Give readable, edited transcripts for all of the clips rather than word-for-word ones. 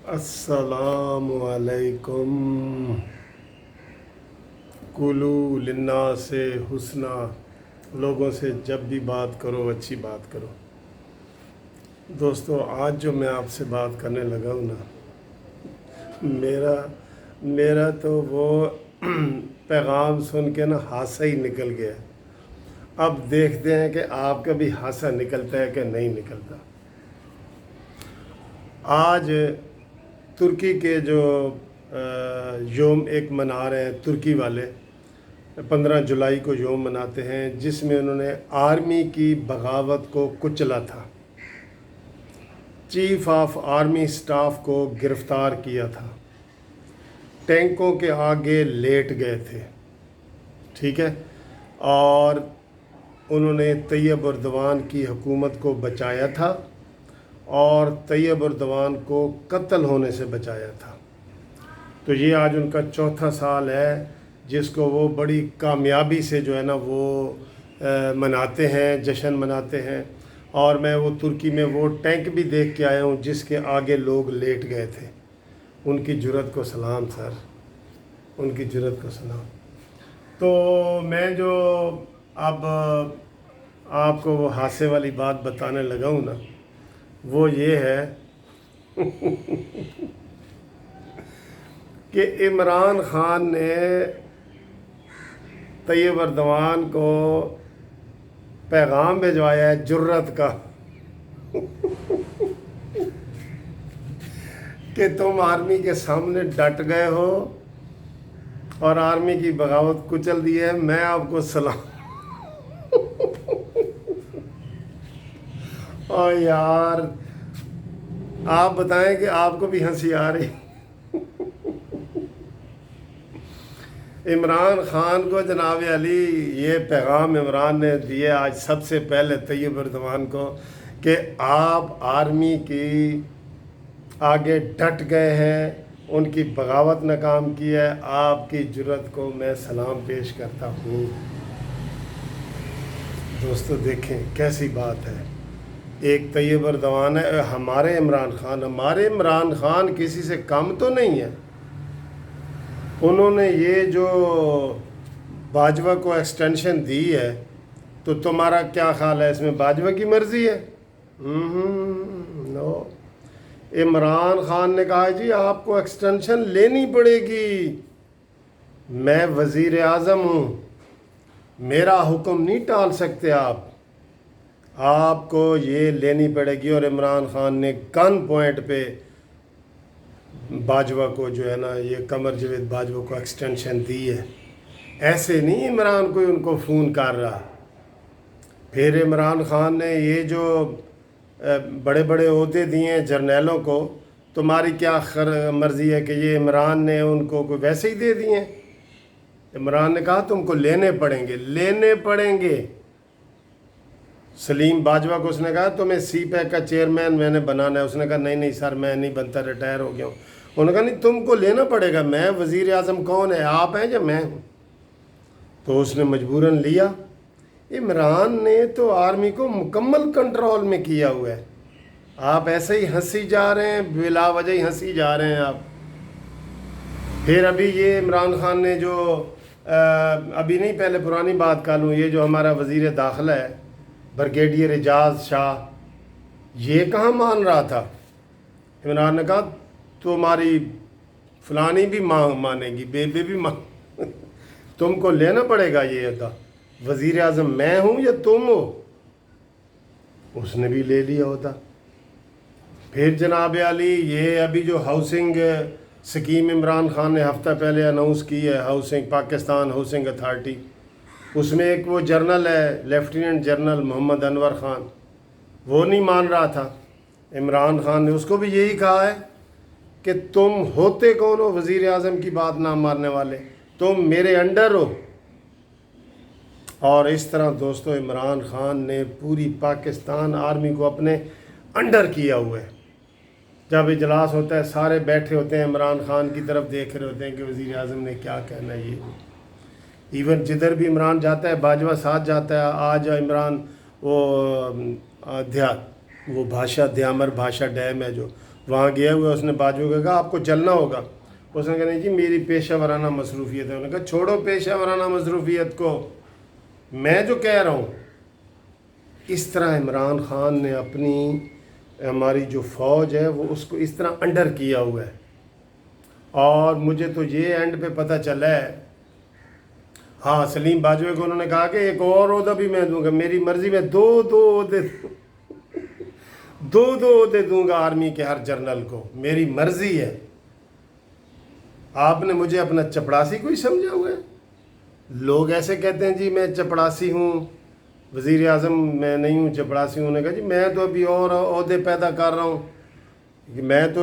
अस्सलाम वालेकुम। कुलू लिन्ना से हुस्ना, लोगों से जब भी बात करो अच्छी बात करो। दोस्तों, आज जो मैं आपसे बात करने लगा हूँ ना, मेरा मेरा तो वो पैगाम सुन के ना हासा ही निकल गया। अब देखते हैं कि आपका भी हासा निकलता है कि नहीं निकलता। आज तुर्की के जो योम एक मना रहे हैं, तुर्की वाले 15 जुलाई को योम मनाते हैं, जिसमें उन्होंने आर्मी की बगावत को कुचला था। चीफ ऑफ आर्मी स्टाफ को गिरफ्तार किया था, टैंकों के आगे लेट गए थे, ठीक है, और उन्होंने तैयब उर्दवान की हुकूमत को बचाया था और तैयब उर्दवान को कत्ल होने से बचाया था। तो ये आज उनका चौथा साल है, जिसको वो बड़ी कामयाबी से जो है ना वो मनाते हैं, जश्न मनाते हैं। और मैं वो तुर्की में वो टैंक भी देख के आया हूँ जिसके आगे लोग लेट गए थे। उनकी जुर्रत को सलाम सर, उनकी जुर्रत को सलाम। तो मैं जो अब आपको वो हादसे वाली बात बताने लगा हूँ ना, वो ये है कि इमरान खान ने तैयब उर्दवान को पैगाम भिजवाया है जुर्रत का कि तुम आर्मी के सामने डट गए हो और आर्मी की बगावत कुचल दी है, मैं आपको सलाम। और यार, आप बताएं कि आपको भी हंसी आ रही। इमरान खान को जनाब अली ये पैगाम इमरान ने दिए आज सबसे पहले तैयब उर्दवान को कि आप आर्मी की आगे डट गए हैं, उनकी बगावत नाकाम की है, आपकी जुर्रत को मैं सलाम पेश करता हूँ। दोस्तों देखें कैसी बात है, एक तैयब उर्दवान है, हमारे इमरान खान किसी से कम तो नहीं है। उन्होंने ये जो बाजवा को एक्सटेंशन दी है, तो तुम्हारा क्या ख्याल है, इसमें बाजवा की मर्ज़ी है? नो, इमरान खान ने कहा जी आपको एक्सटेंशन लेनी पड़ेगी, मैं वज़ीर आज़म हूँ, मेरा हुक्म नहीं टाल सकते आपको ये लेनी पड़ेगी। और इमरान खान ने गन पॉइंट पे बाजवा को जो है ना, ये कमर जवेद बाजवा को एक्सटेंशन दी है। ऐसे नहीं इमरान कोई उनको फ़ोन कर रहा। फिर इमरान खान ने ये जो बड़े बड़े ओहदे दिए हैं जर्नैलों को, तुम्हारी क्या मर्ज़ी है कि ये इमरान ने उनको कोई वैसे ही दे दिए हैं? इमरान ने कहा तुमको लेने पड़ेंगे। सलीम बाजवा को उसने कहा तुम्हें सीपैक का चेयरमैन मैंने बनाना है। उसने कहा नहीं सर, मैं नहीं बनता, रिटायर हो गया हूँ। उन्होंने कहा नहीं तुमको लेना पड़ेगा, मैं वज़ीर आज़म कौन है, आप हैं या मैं हूँ? तो उसने मजबूरन लिया। इमरान ने तो आर्मी को मुकम्मल कंट्रोल में किया हुआ है। आप ऐसे ही हंसी जा रहे हैं, बिला वजह ही हंसी जा रहे हैं आप। फिर अभी ये इमरान खान ने जो अभी नहीं, पहले पुरानी बात कर लूँ, ये जो हमारा वज़ीर दाखिला है ब्रिगेडियर एजाज शाह, ये कहाँ मान रहा था? इमरान ने कहा तुम्हारी फलानी भी मानेगी, बेबे भी तुमको लेना पड़ेगा ये अदा, वज़ीर आज़म मैं हूँ या तुम हो? उसने भी ले लिया होता। फिर जनाब अली ये अभी जो हाउसिंग स्कीम इमरान खान ने हफ्ता पहले अनाउंस की है, हाउसिंग पाकिस्तान हाउसिंग अथॉरिटी, उसमें एक वो जर्नल है लेफ्टिनेंट जनरल मोहम्मद अनवर ख़ान, वो नहीं मान रहा था। इमरान खान ने उसको भी यही कहा है कि तुम होते कौन हो वज़ीर आज़म की बात ना मानने वाले, तुम मेरे अंडर हो। और इस तरह दोस्तों इमरान खान ने पूरी पाकिस्तान आर्मी को अपने अंडर किया हुआ है। जब इजलास होता है सारे बैठे होते हैं, इमरान खान की तरफ देख रहे होते हैं कि वज़ीर आज़म ने क्या कहना है। ये इवन जिधर भी इमरान जाता है बाजवा साथ जाता है। आज इमरान वो भाषा द्यामर भाषा डैम है जो, वहाँ गया हुआ, उसने बाजू को कहा आप को चलना होगा। उसने कहा नहीं जी मेरी पेशा वराना मसरूफ़ियत है। उन्होंने कहा छोड़ो पेशा वराना मसरूफ़ियत को, मैं जो कह रहा हूँ। इस तरह इमरान ख़ान ने अपनी हमारी जो फ़ौज है वो उसको इस तरह अंडर किया हुआ है। और मुझे तो ये एंड पे पता चला है, हाँ सलीम बाजवे को उन्होंने कहा कि एक और ओहदा भी मैं दूंगा, मेरी मर्ज़ी में दो ओहदे दूंगा आर्मी के हर जनरल को, मेरी मर्ज़ी है। आपने मुझे अपना चपड़ासी कोई समझा हुआ है? लोग ऐसे कहते हैं जी मैं चपड़ासी हूँ, वज़ीर आज़म मैं नहीं हूँ, चपड़ासी हूँ। उन्होंने कहा जी मैं तो अभी और ओहदे पैदा कर रहा हूँ, मैं तो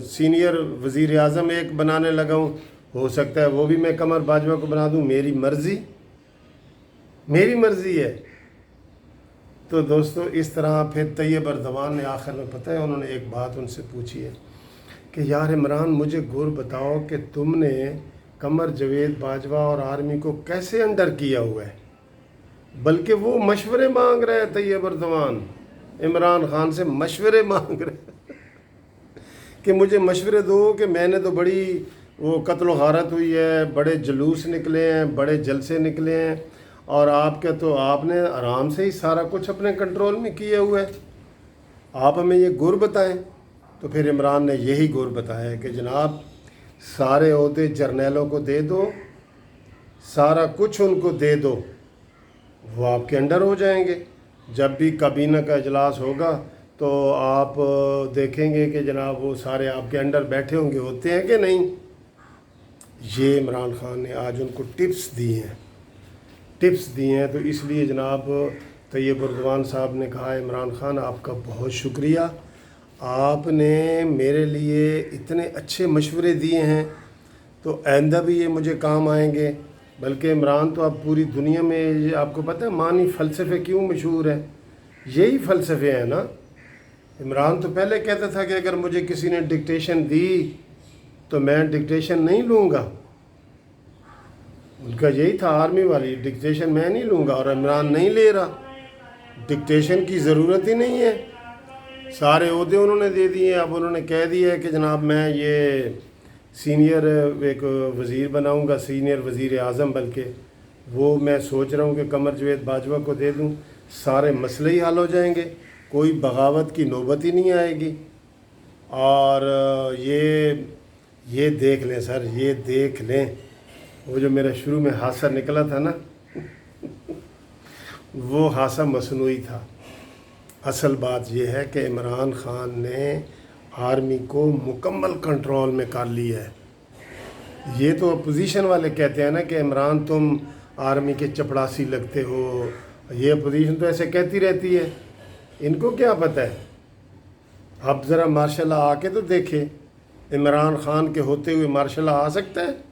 सीनियर वज़ीर आज़म एक बनाने लगा हूँ, हो सकता है वो भी मैं कमर बाजवा को बना दूँ, मेरी मर्ज़ी है। तो दोस्तों इस तरह फिर तैयब अर्दवान ने आखिर में, पता है उन्होंने एक बात उनसे पूछी है कि यार इमरान मुझे गुर बताओ कि तुमने कमर जावेद बाजवा और आर्मी को कैसे अंडर किया हुआ है। बल्कि वो मशवरे मांग रहे हैं, तैयब अर्दवान इमरान ख़ान से मशवरे मांग रहे कि मुझे मशवरे दो कि मैंने तो बड़ी वो कत्ल गारत हुई है, बड़े जुलूस निकले हैं, बड़े जलसे निकले हैं, और आपके तो आपने आराम से ही सारा कुछ अपने कंट्रोल में किया हुआ है, आप हमें ये गुर बताएं। तो फिर इमरान ने यही गुर बताया है कि जनाब सारे ओहदे जर्नैलों को दे दो, सारा कुछ उनको दे दो, वो आपके अंडर हो जाएंगे। जब भी काबीना का इजलास होगा तो आप देखेंगे कि जनाब वो सारे आपके अंडर बैठे होंगे, होते हैं कि नहीं। ये इमरान ख़ान ने आज उनको टिप्स दी हैं। तो इसलिए जनाब तैयब अर्दवान साहब ने कहा इमरान ख़ान आपका बहुत शुक्रिया, आपने मेरे लिए इतने अच्छे मशवरे दिए हैं, तो आइंदा भी ये मुझे काम आएंगे। बल्कि इमरान तो अब पूरी दुनिया में, आपको पता है मानी फ़लसफ़े क्यों मशहूर है, यही फ़लसफ़े हैं ना। इमरान तो पहले कहता था कि अगर मुझे किसी ने डिक्टेशन दी तो मैं डिक्टेशन नहीं लूँगा, उनका यही था आर्मी वाली, डिक्टेशन मैं नहीं लूँगा, और इमरान नहीं ले रहा, डिक्टेशन की ज़रूरत ही नहीं है, सारे ओहदे उन्होंने दे दिए। अब उन्होंने कह दिया है कि जनाब मैं ये सीनियर एक वज़ीर बनाऊँगा, सीनियर वज़ीर आज़म, बल्कि वो मैं सोच रहा हूँ कि कमर जावेद बाजवा को दे दूँ, सारे मसले ही हल हो जाएंगे, कोई बगावत की नौबत ही नहीं आएगी। और ये देख लें सर, ये देख लें, वो जो मेरा शुरू में हादसा निकला था ना वो हादसा मसनूई था। असल बात यह है कि इमरान ख़ान ने आर्मी को मुकम्मल कंट्रोल में कर लिया है। ये तो अपोजिशन वाले कहते हैं ना कि इमरान तुम आर्मी के चपड़ासी लगते हो, ये अपोजिशन तो ऐसे कहती रहती है, इनको क्या पता है। अब ज़रा मार्शल आके तो देखे, इमरान ख़ान के होते हुए मार्शल आ सकता है।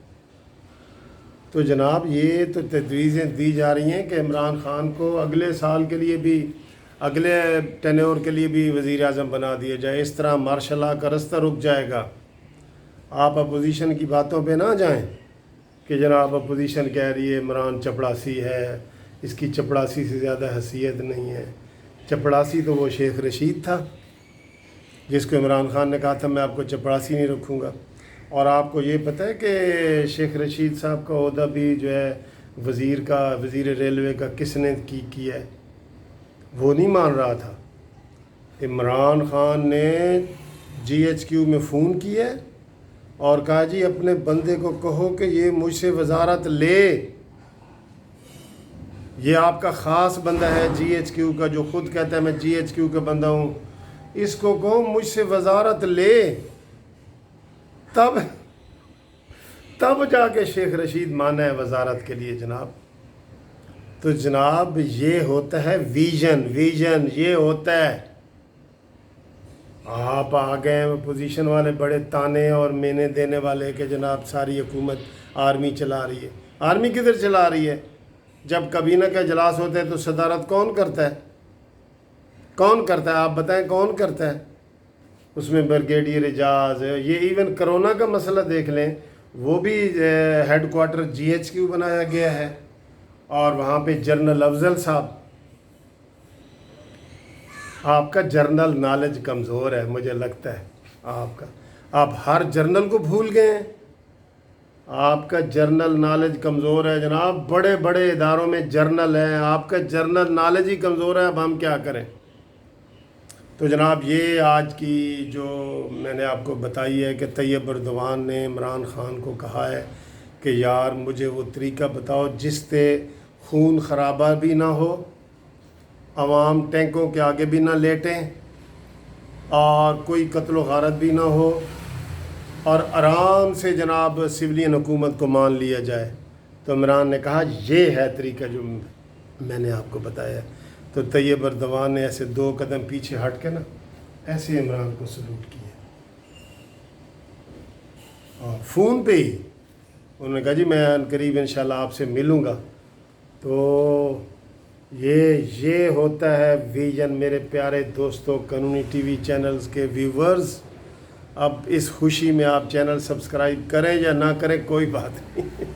तो जनाब ये तो तजवीज़ें दी जा रही हैं कि इमरान ख़ान को अगले साल के लिए भी, अगले टेन्योर के लिए भी वज़ीर आज़म बना दिया जाए। इस तरह मार्शल लॉ का रास्ता रुक जाएगा। आप अपोजिशन की बातों पे ना जाएं कि जनाब अपोजिशन कह रही है इमरान चपड़ासी है, इसकी चपड़ासी से ज़्यादा हैसियत नहीं है। चपड़ासी तो वो शेख रशीद था जिसको इमरान ख़ान ने कहा था मैं आपको चपड़ासी नहीं रखूँगा। और आपको ये पता है कि शेख रशीद साहब का ओहदा भी जो है वज़ीर रेलवे का किसने किया है, वो नहीं मान रहा था। इमरान ख़ान ने GHQ में फ़ोन किया और कहा जी अपने बंदे को कहो कि ये मुझसे वजारत ले, ये आपका ख़ास बंदा है GHQ का, जो खुद कहता है मैं GHQ का बंदा हूँ, इसको कहो मुझसे वजारत ले। तब जाके शेख रशीद माना है वजारत के लिए जनाब। तो जनाब ये होता है विजन ये होता है। आप आ गए पोजीशन वाले बड़े ताने और मेने देने वाले कि जनाब सारी हुकूमत आर्मी चला रही है। आर्मी किधर चला रही है? जब काबीना का इजलास होता है तो सदारत कौन करता है? आप बताएं कौन करता है? उसमें ब्रिगेडियर एजाज, ये इवन कोरोना का मसला देख लें, वो भी हेड क्वार्टर GHQ बनाया गया है और वहाँ पे जनरल अफजल साहब। आपका जर्नल नॉलेज कमज़ोर है मुझे लगता है। آپ کا، آپ ہر جرنل کو بھول گئے ہیں، آپ کا جرنل نالج کمزور ہے جناب، بڑے بڑے اداروں میں جرنل ہیں، آپ کا جرنل نالج ہی کمزور ہے، اب ہم کیا کریں؟ تو جناب یہ آج کی جو میں نے آپ کو بتائی ہے کہ طیب اردوان نے عمران خان کو کہا ہے کہ یار مجھے وہ طریقہ بتاؤ جس سے خون خرابہ بھی نہ ہو، عوام ٹینکوں کے آگے بھی نہ لیٹیں، اور کوئی قتل و غارت بھی نہ ہو، اور آرام سے جناب سویلین حکومت کو مان لیا جائے۔ تو عمران نے کہا یہ ہے طریقہ جو میں نے آپ کو بتایا ہے۔ تو طیب اردوان نے ایسے 2 قدم پیچھے ہٹ کے نا ایسے عمران کو سلوٹ کیا، اور فون پہ ہی انہوں نے کہا جی میں عنقریب انشاءاللہ آپ سے ملوں گا۔ تو یہ ہوتا ہے ویژن میرے پیارے دوستوں، قانونی ٹی وی چینلز کے ویورز۔ اب اس خوشی میں آپ چینل سبسکرائب کریں یا نہ کریں کوئی بات نہیں